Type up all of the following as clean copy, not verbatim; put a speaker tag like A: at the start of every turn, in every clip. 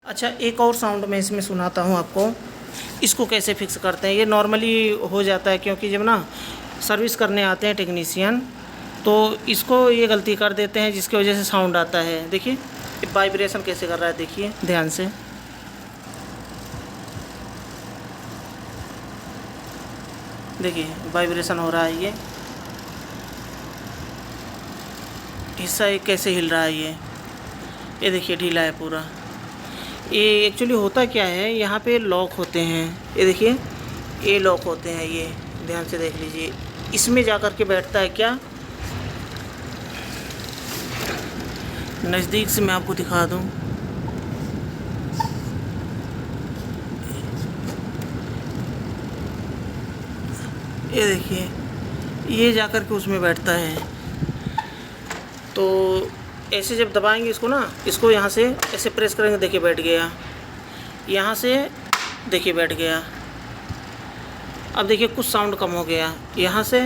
A: अच्छा, एक और साउंड मैं इसमें सुनाता हूँ आपको, इसको कैसे फिक्स करते हैं। ये नॉर्मली हो जाता है क्योंकि जब ना सर्विस करने आते हैं टेक्नीशियन, तो इसको ये गलती कर देते हैं जिसकी वजह से साउंड आता है। देखिए वाइब्रेशन कैसे कर रहा है, देखिए ध्यान से। देखिए वाइब्रेशन हो रहा है, ये हिस्सा एक कैसे हिल रहा है, ये देखिए ढीला है पूरा। ये एक्चुअली होता क्या है, यहाँ पे लॉक होते हैं, ये देखिए ये लॉक होते हैं, ये ध्यान से देख लीजिए। इसमें जा कर के बैठता है क्या, नज़दीक से मैं आपको दिखा दूँ। ये देखिए ये जा कर के उसमें बैठता है। तो ऐसे जब दबाएंगे इसको ना, इसको यहाँ से ऐसे प्रेस करेंगे, देखिए बैठ गया। यहाँ से देखिए बैठ गया। अब देखिए कुछ साउंड कम हो गया। यहाँ से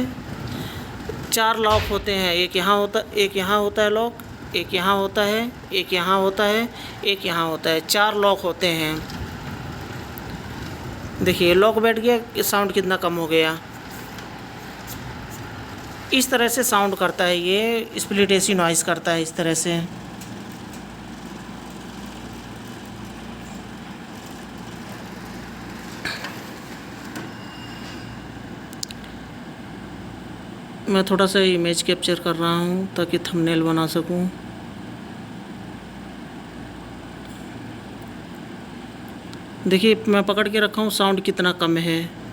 A: 4 लॉक होते हैं, एक यहाँ होता है लॉक, एक यहाँ होता है, एक यहाँ होता है, एक यहाँ होता है, 4 लॉक होते हैं। देखिए लॉक बैठ गया, साउंड कितना कम हो गया। इस तरह से साउंड करता है ये, स्प्लिट एसी नॉइज़ करता है इस तरह से। मैं थोड़ा सा इमेज कैप्चर कर रहा हूँ ताकि थंबनेल बना सकूँ। देखिए मैं पकड़ के रखा हूँ, साउंड कितना कम है।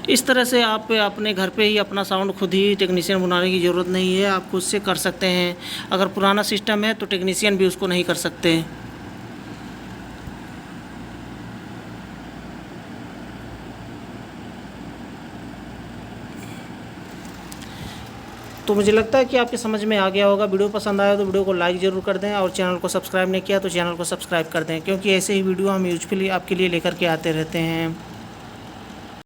A: इस तरह से आप अपने घर पे ही अपना साउंड खुद ही टेक्नीशियन बुलाने की ज़रूरत नहीं है, आप खुद से कर सकते हैं। अगर पुराना सिस्टम है तो टेक्नीशियन भी उसको नहीं कर सकते। तो मुझे लगता है कि आपके समझ में आ गया होगा। वीडियो पसंद आया तो वीडियो को लाइक ज़रूर कर दें, और चैनल को सब्सक्राइब नहीं किया तो चैनल को सब्सक्राइब कर दें, क्योंकि ऐसे ही वीडियो हम यूजफुली आपके लिए लेकर के आते रहते हैं।